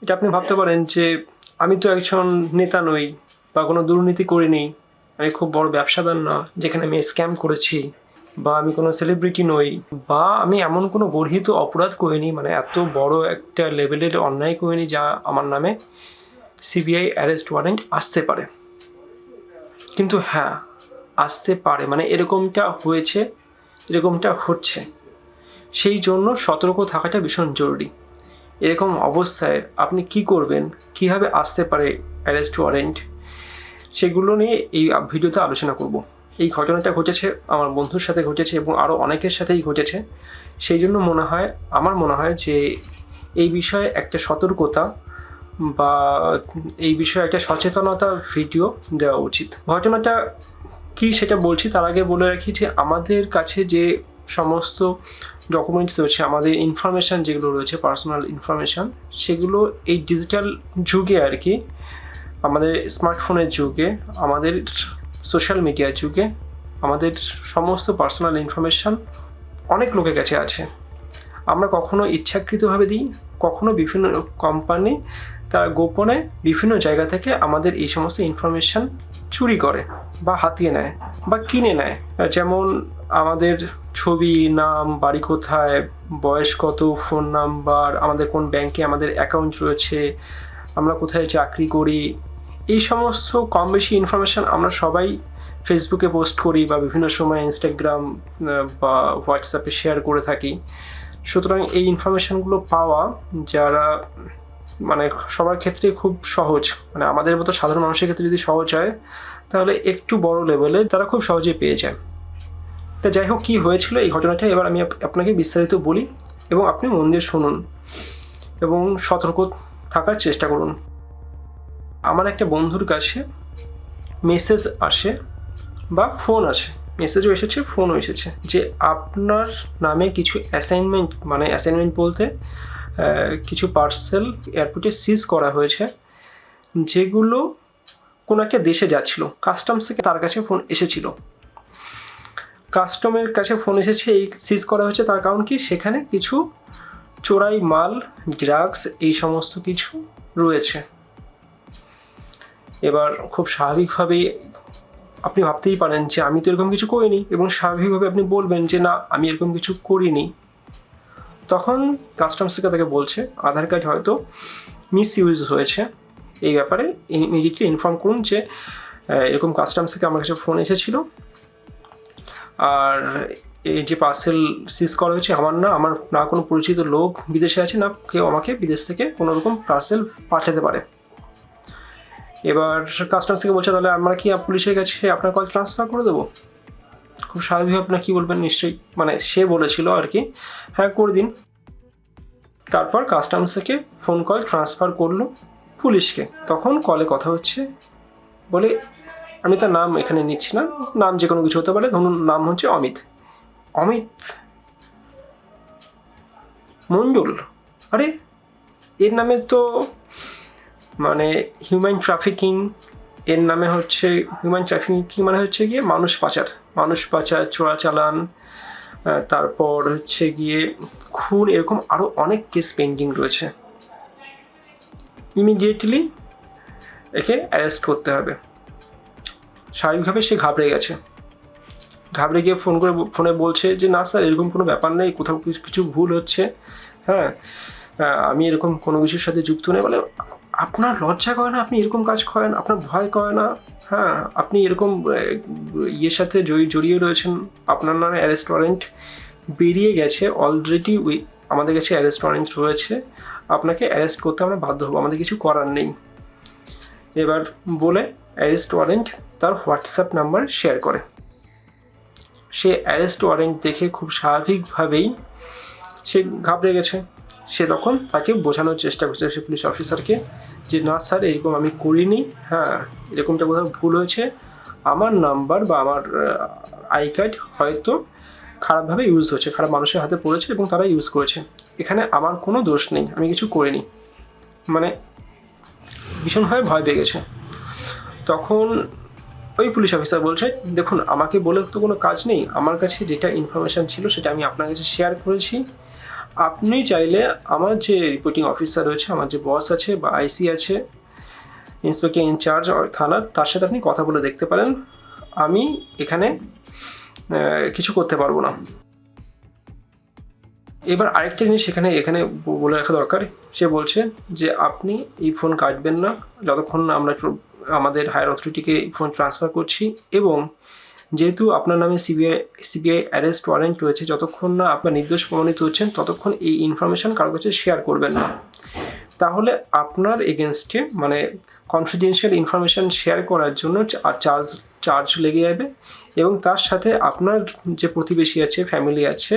এটা আপনি ভাবতে পারেন যে আমি তো একজন নেতা নই বা কোনো দুর্নীতি করিনি। আমি খুব বড় ব্যবসাদার না যেখানে আমি স্ক্যাম করেছি, বা আমি কোনো সেলিব্রিটি নই, বা আমি এমন কোনো গর্হিত অপরাধ করিনি, মানে এত বড় একটা লেভেলের অন্যায় করিনি যা আমার নামে সিবিআই অ্যারেস্ট ওয়ারেন্ট আসতে পারে। কিন্তু হ্যাঁ, আসতে পারে, মানে এরকমটা হয়েছে, এরকমটা হচ্ছে। সেই জন্য সতর্ক থাকাটা ভীষণ জরুরি। এরকম অবস্থায় আপনি কি করবেন, কীভাবে আসতে পারে অ্যারেস্ট ওয়ারেন্ট, সেগুলো নিয়ে এই ভিডিওতে আলোচনা করব। এই ঘটনাটা ঘটেছে আমার বন্ধুর সাথে ঘটেছে এবং আরও অনেকের সাথেই ঘটেছে। সেই জন্য আমার মনে হয় যে এই বিষয়ে একটা সতর্কতা বা এই বিষয়ে একটা সচেতনতা ভিডিও দেওয়া উচিত। ঘটনাটা কি সেটা বলছি, তার আগে বলে রাখি যে আমাদের কাছে যে সমস্ত ডকুমেন্টস রয়েছে, আমাদের ইনফরমেশান যেগুলো রয়েছে, পার্সোনাল ইনফরমেশান, সেগুলো এই ডিজিটাল যুগে আর কি, আমাদের স্মার্টফোনের যুগে, আমাদের সোশ্যাল মিডিয়ার যুগে, আমাদের সমস্ত পার্সোনাল ইনফরমেশান অনেক লোকের কাছে আছে। আমরা কখনো ইচ্ছাকৃতভাবে দিই, কখনো বিভিন্ন কোম্পানি তারা গোপনে বিভিন্ন জায়গা থেকে আমাদের এই সমস্ত ইনফরমেশান চুরি করে বা হাতিয়ে নেয় বা কিনে নেয়। যেমন আমাদের ছবি, নাম, বাড়ি কোথায়, বয়স কত, ফোন নাম্বার, আমাদের কোন ব্যাংকে আমাদের অ্যাকাউন্ট রয়েছে, আমরা কোথায় চাকরি করি, এই সমস্ত কম বেশি ইনফরমেশান আমরা সবাই ফেসবুকে পোস্ট করি বা বিভিন্ন সময় ইনস্টাগ্রাম বা হোয়াটসঅ্যাপে শেয়ার করে থাকি। সুতরাং এই ইনফরমেশানগুলো পাওয়া যারা মানে সবার ক্ষেত্রে খুব সহজ, মানে আমাদের মতো সাধারণ মানুষের ক্ষেত্রে যদি সহজ হয়, তাহলে একটু বড় লেভেলে তারা খুব সহজে পেয়ে যায়। তা যাই হোক, কী হয়েছিল এই ঘটনাটা এবার আমি আপনাকে বিস্তারিত বলি এবং আপনি মন দিয়ে শুনুন এবং সতর্ক থাকার চেষ্টা করুন। আমার একটা বন্ধুর কাছে মেসেজ আসে বা ফোন আসে, মেসেজও এসেছে, ফোনও এসেছে, যে আপনার নামে কিছু অ্যাসাইনমেন্ট, মানে অ্যাসাইনমেন্ট বলতে কিছু পার্সেল এয়ারপোর্টে সিজ করা হয়েছে, যেগুলো কোনো একটা দেশে যাচ্ছিল। কাস্টমস থেকে তার কাছে ফোন এসেছিল, কাস্টমের কাছে ফোন এসেছে, এই সিজ করা হয়েছে তার কারণ কি, সেখানে কিছু চোরাই মাল, ড্রাগস, এই সমস্ত কিছু রয়েছে। এবার খুব স্বাভাবিকভাবেই আপনি ভাবতেই পারেন যে আমি তো এরকম কিছু করিনি, এবং স্বাভাবিকভাবে আপনি বলবেন যে না, আমি এরকম কিছু করিনি। তখন কাস্টমস থেকে তাকে বলছে আধার কার্ড হয়তো মিসইউজ হয়েছে, এই ব্যাপারে ইমিডিয়েটলি ইনফর্ম করুন যে এরকম কাস্টমস থেকে আমার কাছে ফোন এসেছিল, আর এই যে পার্সেল সিজ করা হয়েছে আমার না, আমার না কোনো পরিচিত লোক বিদেশে আছে, না কেউ আমাকে বিদেশ থেকে কোনো রকম পার্সেল পাঠাতে পারে। এবার কাস্টমস থেকে বলছে তাহলে আমরা কি পুলিশের কাছে আপনার কল ট্রান্সফার করে দেবো? খুব স্বাভাবিকভাবে আপনার কী বলবেন, নিশ্চয়ই, মানে সে বলেছিল আর কি, হ্যাঁ করে দিন। তারপর কাস্টমস থেকে ফোন কল ট্রান্সফার করলো পুলিশকে। তখন কলে কথা হচ্ছে, বলে আমি তার নাম এখানে নিচ্ছি না, নাম যে কোনো কিছু হতে পারে, ধরুন নাম হচ্ছে অমিত। অমিত মণ্ডল, আরে এর নামে তো মানে হিউম্যান ট্রাফিকিং, এর নামে হচ্ছে হিউম্যান ট্রাফিকিং মানে হচ্ছে গিয়ে মানুষ পাচার, চোরাচালান, তারপর হচ্ছে গিয়ে খুন, এরকম আরও অনেক কেস পেন্ডিং রয়েছে। ইমিডিয়েটলি একে অ্যারেস্ট করতে হবে। স্বাভাবিকভাবে সে ঘাবড়ে গিয়ে ফোনে বলছে যে না স্যার, এরকম কোনো ব্যাপার নেই, কোথাও কিছু ভুল হচ্ছে, হ্যাঁ আমি এরকম কোনো কিছুর সাথে যুক্ত নেই। বলে আপনার লজ্জা করে না, আপনি এরকম কাজ করেন, আপনার ভয় করে না, হ্যাঁ আপনি এরকম ইয়ের সাথে জড়িয়ে রয়েছেন, আপনার নামে অ্যারেস্ট ওয়ারেন্ট বেরিয়ে গেছে অলরেডি, আমাদের কাছে অ্যারেস্ট ওয়ারেন্ট রয়েছে, আপনাকে অ্যারেস্ট করতে আমরা বাধ্য হবো, আমাদের কিছু করার নেই। এবার বলে অ্যারেস্ট ওয়ারেন্ট তার হোয়াটসঅ্যাপ নাম্বার শেয়ার করে। সে অ্যারেস্ট ওয়ারেন্ট দেখে খুব স্বাভাবিকভাবেই সে ঘাবড়ে গেছে। সে তখন তাকে বোঝানোর চেষ্টা করছে, সে পুলিশ অফিসারকে, যে না স্যার এরকম আমি করিনি, হ্যাঁ এরকমটা কোথাও ভুল হয়েছে, আমার নাম্বার বা আমার আই কার্ড হয়তো খারাপভাবে ইউজ হচ্ছে, খারাপ মানুষের হাতে পড়েছে এবং তারা ইউজ করেছে, এখানে আমার কোনো দোষ নেই, আমি কিছু করিনি। মানে ভীষণভাবে ভয় পেয়ে গেছে। তখন ওই পুলিশ অফিসার বলছে, দেখুন আমাকে বলে তো কোনো কাজ নেই, আমার কাছে যেটা ইনফরমেশান ছিল সেটা আমি আপনার কাছে শেয়ার করেছি, আপনি চাইলে আমার যে রিপোর্টিং অফিসার রয়েছে, আমার যে বস আছে বা আইসি আছে, ইন্সপেক্টর ইনচার্জ থানার, তার সাথে আপনি কথা বলে দেখতে পারেন। আমি এখানে কিছু করতে পারবো না। এবার আরেকটা জিনিস এখানে বলে রাখা দরকার, সে বলছে যে আপনি এই ফোন কাটবেন না যতক্ষণ না আমরা আমাদের হায়ার অথরিটিকে ফোন ট্রান্সফার করছি, এবং যেহেতু আপনার নামে সিবিআই অ্যারেস্ট ওয়ারেন্ট রয়েছে, যতক্ষণ না আপনার নির্দোষ প্রমাণিত হচ্ছেন ততক্ষণ এই ইনফরমেশন কারোর কাছে শেয়ার করবেন না। তাহলে আপনার এগেনস্টে মানে কনফিডেন্সিয়াল ইনফরমেশান শেয়ার করার জন্য চার্জ লেগে যাবে, এবং তার সাথে আপনার যে প্রতিবেশী আছে, ফ্যামিলি আছে,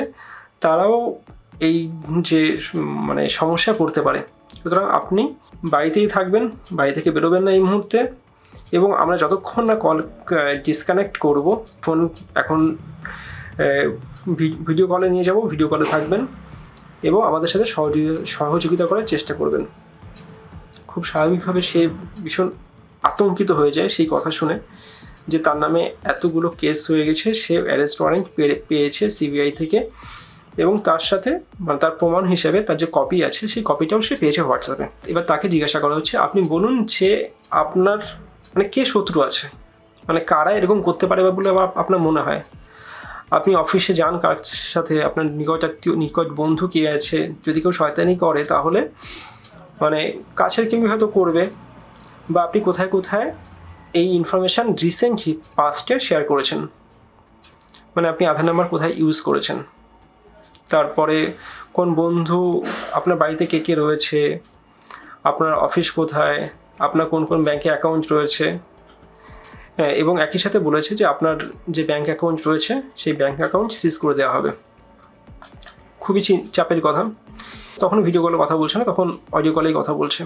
তারাও এই যে মানে সমস্যায় পড়তে পারে। সুতরাং আপনি বাড়িতেই থাকবেন, বাড়ি থেকে বেরোবেন না এই মুহূর্তে, এবং আমরা যতক্ষণ না কল ডিসকানেক্ট করব, ফোন এখন ভিডিও কলে নিয়ে যাব, ভিডিও কলে থাকবেন এবং আমাদের সাথে সহযোগিতা করার চেষ্টা করবেন। খুব স্বাভাবিকভাবে সে ভীষণ আতঙ্কিত হয়ে যায় সেই কথা শুনে যে তার নামে এতগুলো কেস হয়ে গেছে, সে অ্যারেস্ট ওয়ারেন্ট পেয়েছে সিবিআই থেকে, এবং তার সাথে মানে তার প্রমাণ হিসেবে তার যে কপি আছে সেই কপিটাও সে পেয়েছে হোয়াটসঅ্যাপে। এবার তাকে জিজ্ঞাসা করা হচ্ছে, আপনি বলুন যে আপনার মানে কে শত্রু আছে, মানে কারা এরকম করতে পারে বলে আপনার মনে হয়। আপনি অফিসে যান, কার সাথে আপনার নিকট বন্ধু কে আছে, যদি কেউ শয়তানি করে তাহলে মানে কাছের কেউ হয়তো করবে, বা আপনি কোথায় কোথায় এই ইনফরমেশান রিসেন্ট পাস্টে শেয়ার করেছেন, মানে আপনি আধার নাম্বার কোথায় ইউজ করেছেন, তারপরে কোন বন্ধু আপনার বাড়িতে কে কে রয়েছে, আপনার অফিস কোথায়, আপনার কোন কোন ব্যাঙ্কে অ্যাকাউন্ট রয়েছে, এবং একই সাথে বলেছে যে আপনার যে ব্যাঙ্ক অ্যাকাউন্ট রয়েছে সেই ব্যাঙ্ক অ্যাকাউন্ট সিজ করে দেওয়া হবে। খুবই চাপের কথা। তখন ভিডিও কলে কথা বলছে না, তখন অডিও কলেই কথা বলছে।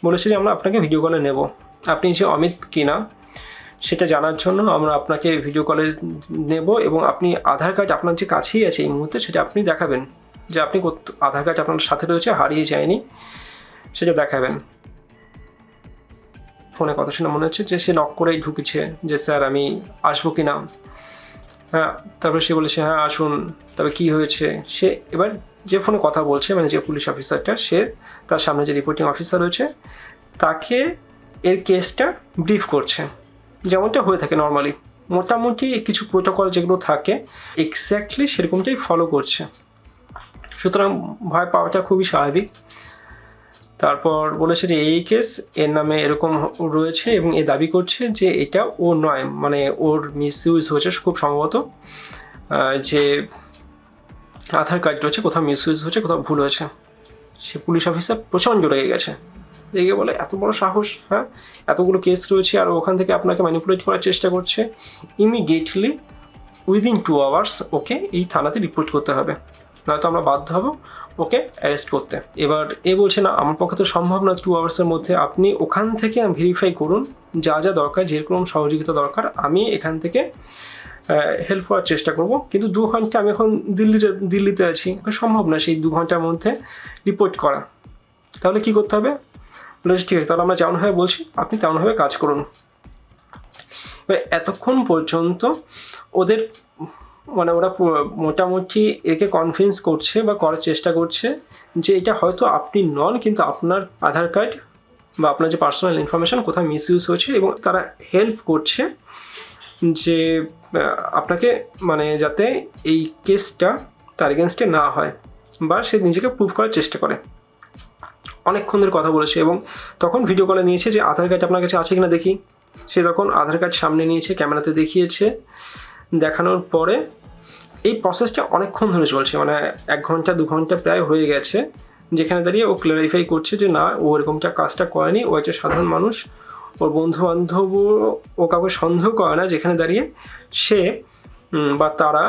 বলেছে যে আমরা আপনাকে ভিডিও কলে নেব, আপনি যে অমিত কিনা সেটা জানার জন্য আমরা আপনাকে ভিডিও কলে নেব, এবং আপনি আধার কার্ড আপনার যে কাছেই আছে এই মুহূর্তে সেটা আপনি দেখাবেন, যে আপনি আধার কার্ড আপনার সাথে রয়েছে, হারিয়ে যায়নি, সেটা দেখাবেন। ফোনে কথা শুনে মনে হচ্ছে যে সে নক করেই ঢুকেছে যে স্যার আমি আসবো কি না। হ্যাঁ, তারপরে সে বলেছে হ্যাঁ আসুন। তবে কি হয়েছে, সে এবার যে ফোনে কথা বলছে মানে যে পুলিশ অফিসারটা, সে তার সামনে যে রিপোর্টিং অফিসার রয়েছে তাকে এর কেসটা ব্রিফ করছে, যেমনটা হয়ে থাকে নর্মালি। মোটামুটি কিছু প্রোটোকল যেগুলো থাকে এক্স্যাক্টলি সেরকমটাই ফলো করছে, সুতরাং ভয় পাওয়াটা খুবই স্বাভাবিক। তারপর বলেছে যে এই কেস এর নামে এরকম রয়েছে, এবং এ দাবি করছে যে এটা ও নয়, মানে ওর মিসইউজ হয়েছে খুব সম্ভবত, যে আধার কার্ড রয়েছে কোথাও মিসইউজ হয়েছে, কোথাও ভুল হয়েছে। সে পুলিশ অফিসার প্রচণ্ড রেগে গেছে, রেগে বলে এত বড় সাহস, হ্যাঁ এতগুলো কেস রয়েছে আর ওখান থেকে আপনাকে ম্যানিপুলেট করার চেষ্টা করছে, ইমিডিয়েটলি উইদিন 2 আওয়ার্স ওকে এই থানাতে রিপোর্ট করতে হবে, নয়তো আমরা বাধ্য হব ওকে অ্যারেস্ট করতে। এবার এ বলছে না আমার পক্ষে তো সম্ভব না 2 আওয়ার্সের মধ্যে, আপনি ওখান থেকে ভেরিফাই করুন যা যা দরকার, যেরকম সহযোগিতা দরকার আমি এখান থেকে হেল্প করার চেষ্টা করব, কিন্তু 2 ঘন্টা আমি এখন দিল্লিতে আছি, সম্ভব না সেই 2 ঘন্টার মধ্যে রিপোর্ট করা। তাহলে কি করতে হবে? বলেছে ঠিক আছে, তাহলে আমরা যেমনভাবে বলছি আপনি তেমনভাবে কাজ করুন। এবার এতক্ষণ পর্যন্ত ওদের মানে ওরা মোটামুটি একে কনভিন্স করছে বা করার চেষ্টা করছে যে এটা হয়তো আপনি নন, কিন্তু আপনার আধার কার্ড বা আপনার যে পার্সোনাল ইনফরমেশান কোথাও মিসইউজ হয়েছে, এবং তারা হেল্প করছে যে আপনাকে মানে যাতে এই কেসটা তার এগেনস্টে না হয়, বা সে নিজেকে প্রুভ করার চেষ্টা করে। অনেকক্ষণ ধরে কথা বলেছে, এবং তখন ভিডিও কলে নিয়েছে যে আধার কার্ড আপনার কাছে আছে কিনা দেখি। সে তখন আধার কার্ড সামনে নিয়েছে, ক্যামেরাতে দেখিয়েছে, দেখানোর পরে এই প্রসেসটা অনেকক্ষণ ধরে চলছে, মানে 1 ঘন্টা 2 ঘন্টা প্রায় হয়ে গেছে, যেখানে দাঁড়িয়ে ও ক্ল্যারিফাই করছে যে না ও এরকমটা কাজটা করেনি, ও একটা সাধারণ মানুষ, ওর বন্ধু বান্ধব ও কাউকে সন্দেহ করে না, যেখানে দাঁড়িয়ে সে বা তারা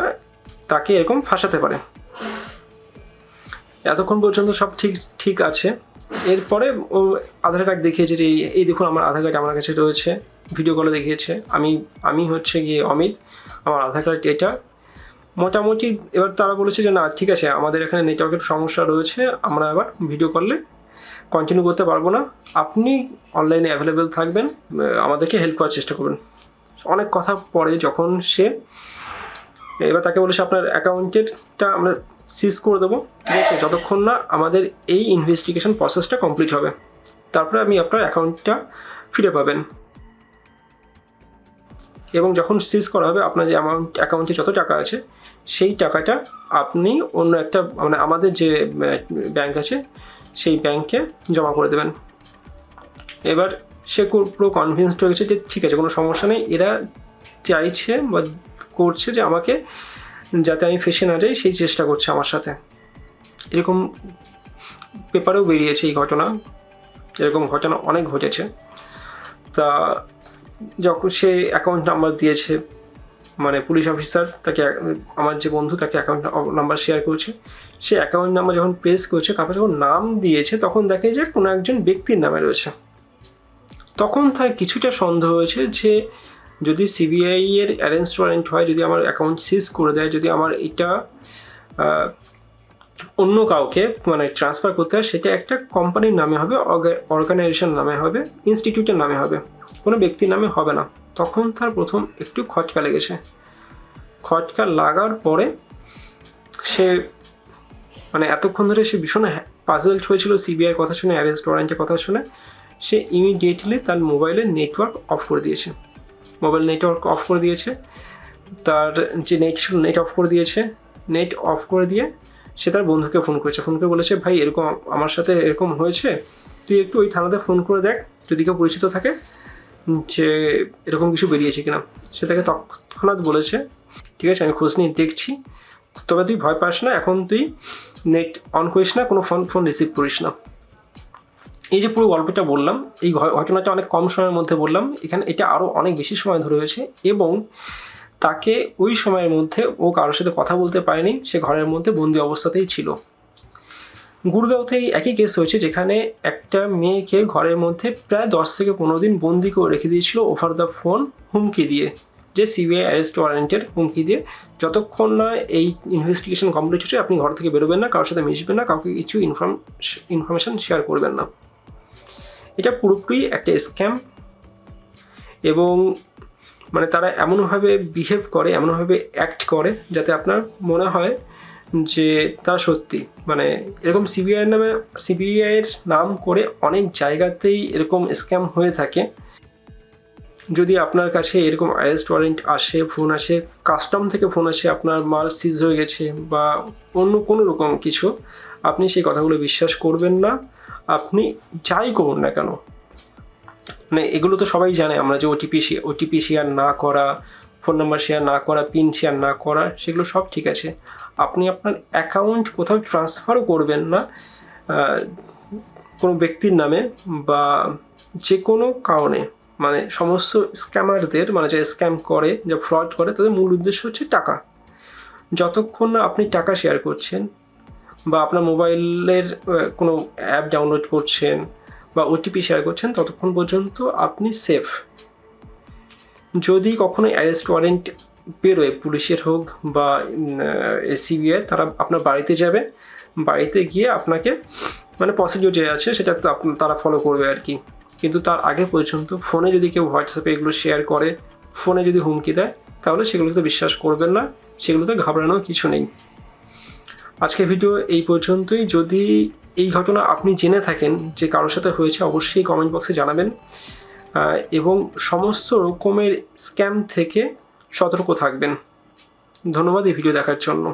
তাকে এরকম ফাঁসাতে পারে। এতক্ষণ পর্যন্ত সব ঠিক আছে। এরপরে ও আধার কার্ড দেখিয়েছে যে এই দেখুন আমার আধার কার্ড আমার কাছে রয়েছে, ভিডিও কলে দেখিয়েছে আমি হচ্ছে গিয়ে অমিত, আমার আধার কার্ড এটা। মোটামুটি এবার তারা বলেছে যে না ঠিক আছে, আমাদের এখানে নেটওয়ার্কের সমস্যা রয়েছে, আমরা এবার ভিডিও কলে কন্টিনিউ করতে পারবো না, আপনি অনলাইনে অ্যাভেলেবেল থাকবেন, আমাদেরকে হেল্প করার চেষ্টা করবেন। অনেক কথা পরে যখন সে এবার তাকে বলেছে আপনার অ্যাকাউন্টেরটা আমরা সিজ করে দেবো, ঠিক আছে, যতক্ষণ না আমাদের এই ইনভেস্টিগেশন প্রসেসটা কমপ্লিট হবে। তারপরে আপনি আপনার অ্যাকাউন্টটা ফিরে পাবেন। এবং যখন সিজ করা হবে আপনার যে অ্যাকাউন্টে যত টাকা আছে সেই টাকাটা আপনি অন্য একটা মানে আমাদের যে ব্যাংক আছে সেই ব্যাংকে জমা করে দেবেন। এবার সে পুরো কনভিন্সড হয়ে গেছে যে ঠিক আছে, কোনো সমস্যা নেই, এরা চাইছে বা করছে যে আমাকে যাতে আমি ফেসে না যাই সেই চেষ্টা করছে আমার সাথে। এরকম পেপারেও বেরিয়েছে এই ঘটনা, এরকম ঘটনা অনেক ঘটেছে। তা যখন সে অ্যাকাউন্ট নাম্বার দিয়েছে, মানে পুলিশ অফিসার তাকে, আমার যে বন্ধু তাকে অ্যাকাউন্ট নাম্বার শেয়ার করেছে, সে অ্যাকাউন্ট নাম্বার যখন প্রেস করেছে তারপর যখন নাম দিয়েছে তখন দেখে যে কোনো একজন ব্যক্তির নামে রয়েছে। তখন তার কিছুটা সন্দেহ হয়েছে যে যদি সিবিআই এর অ্যারেস্ট ওয়ারেন্ট হয়, যদি আমার অ্যাকাউন্ট সিজ করে দেয়, যদি আমার এটা অন্য কাউকে মানে ট্রান্সফার করতে হয়, সেটা একটা কোম্পানির নামে হবে, অর্গানাইজেশন নামে হবে, ইনস্টিটিউটের নামে হবে, কোনো ব্যক্তির নামে হবে না। তখন তার প্রথম একটু খটকা লেগেছে। খটকা লাগার পরে সে মানে এতক্ষণ ধরে সে ভীষণ পাজলড হয়েছিল সিবিআইয়ের কথা শুনে, অ্যারেস্ট ওয়ারেন্টের কথা শুনে। সে ইমিডিয়েটলি তার মোবাইলের নেটওয়ার্ক অফ করে দিয়েছে, মোবাইল নেটওয়ার্ক অফ করে দিয়েছে, তার যে নেট ছিল নেট অফ করে দিয়েছে। নেট অফ করে দিয়ে সে তার বন্ধুকে ফোন করেছে, ফোন করে বলেছে ভাই এরকম আমার সাথে এরকম হয়েছে, তুই একটু ওই থানাতে ফোন করে দেখ যদি কেউ পরিচিত থাকে যে এরকম কিছু বেরিয়েছে কিনা। সে তাকে তৎক্ষণাৎ বলেছে ঠিক আছে আমি খোঁজ নিয়ে দেখছি, তবে তুই ভয় পাস না, এখন তুই নেট অন করিস না, কোনো ফোন রিসিভ করিস না। এই যে পুরো গল্পটা বললাম, এই ঘটনাটা অনেক কম সময়ের মধ্যে বললাম, এখানে এটা আরও অনেক বেশি সময় ধরে হয়েছে এবং তাকে ওই সময়ের মধ্যে ও কারোর সাথে কথা বলতে পারেনি, সে ঘরের মধ্যে বন্দি অবস্থাতেই ছিল। গুরগাঁওতেই একই কেস হয়েছে যেখানে একটা মেয়েকে ঘরের মধ্যে প্রায় 10 থেকে 15 দিন বন্দি করে রেখে দিয়েছিল ওভার দ্য ফোন, হুমকি দিয়ে, যে সিবিআই অ্যারেস্ট ওয়ারেন্টের হুমকি দিয়ে, যতক্ষণ না এই ইনভেস্টিগেশন কমপ্লিট হচ্ছে আপনি ঘর থেকে বেরোবেন না, কারোর সাথে মিশবেন না, কাউকে কিছু ইনফরমেশন শেয়ার করবেন না। এটা পুরোপুরি একটা স্ক্যাম এবং মানে তারা এমনভাবে বিহেভ করে, এমনভাবে অ্যাক্ট করে যাতে আপনার মনে হয় যে তারা সত্যি মানে এরকম সিবিআইয়ের নাম করে অনেক জায়গাতেই এরকম স্ক্যাম হয়ে থাকে। যদি আপনার কাছে এরকম অ্যারেস্ট ওয়ারেন্ট আসে, ফোন আসে, কাস্টম থেকে ফোন আসে আপনার মাল সিজ হয়ে গেছে বা অন্য কোনো রকম কিছু, আপনি সেই কথাগুলো বিশ্বাস করবেন না, আপনি যাই করুন না কেন। মানে এগুলো তো সবাই জানে আমরা যে ওটিপি শেয়ার না করা, ফোন নাম্বার শেয়ার না করা, পিন শেয়ার না করা, সেগুলো সব ঠিক আছে। আপনি আপনার অ্যাকাউন্ট কোথাও ট্রান্সফারও করবেন না কোনো ব্যক্তির নামে বা যে কোনো কারণে। মানে সমস্ত স্ক্যামারদের মানে যে স্ক্যাম করে, যে ফ্রড করে, তাদের মূল উদ্দেশ্য হচ্ছে টাকা। যতক্ষণ না আপনি টাকা শেয়ার করছেন বা আপনার মোবাইলের কোনো অ্যাপ ডাউনলোড করছেন বা ওটিপি শেয়ার করছেন, ততক্ষণ পর্যন্ত আপনি সেফ। যদি কখনো অ্যারেস্ট ওয়ারেন্ট বেরোয়, পুলিশের হোক বা সিবিআই, তারা আপনার বাড়িতে যাবে, বাড়িতে গিয়ে আপনাকে মানে প্রসিডিওর যে আছে সেটা তো তারা ফলো করবে আর কি। কিন্তু তার আগে পর্যন্ত ফোনে যদি কেউ হোয়াটসঅ্যাপে এগুলো শেয়ার করে, ফোনে যদি হুমকি দেয়, তাহলে সেগুলোতে বিশ্বাস করবেন না, সেগুলোতে ঘাবড়ানোর কিছু নেই। আজকের ভিডিও এই পর্যন্তই। যদি এই ঘটনা আপনি জেনে থাকেন যে কারোর সাথে হয়েছে, অবশ্যই কমেন্ট বক্সে জানাবেন এবং সমস্ত রকমের স্ক্যাম থেকে সতর্ক থাকবেন। ধন্যবাদ এই ভিডিও দেখার জন্য।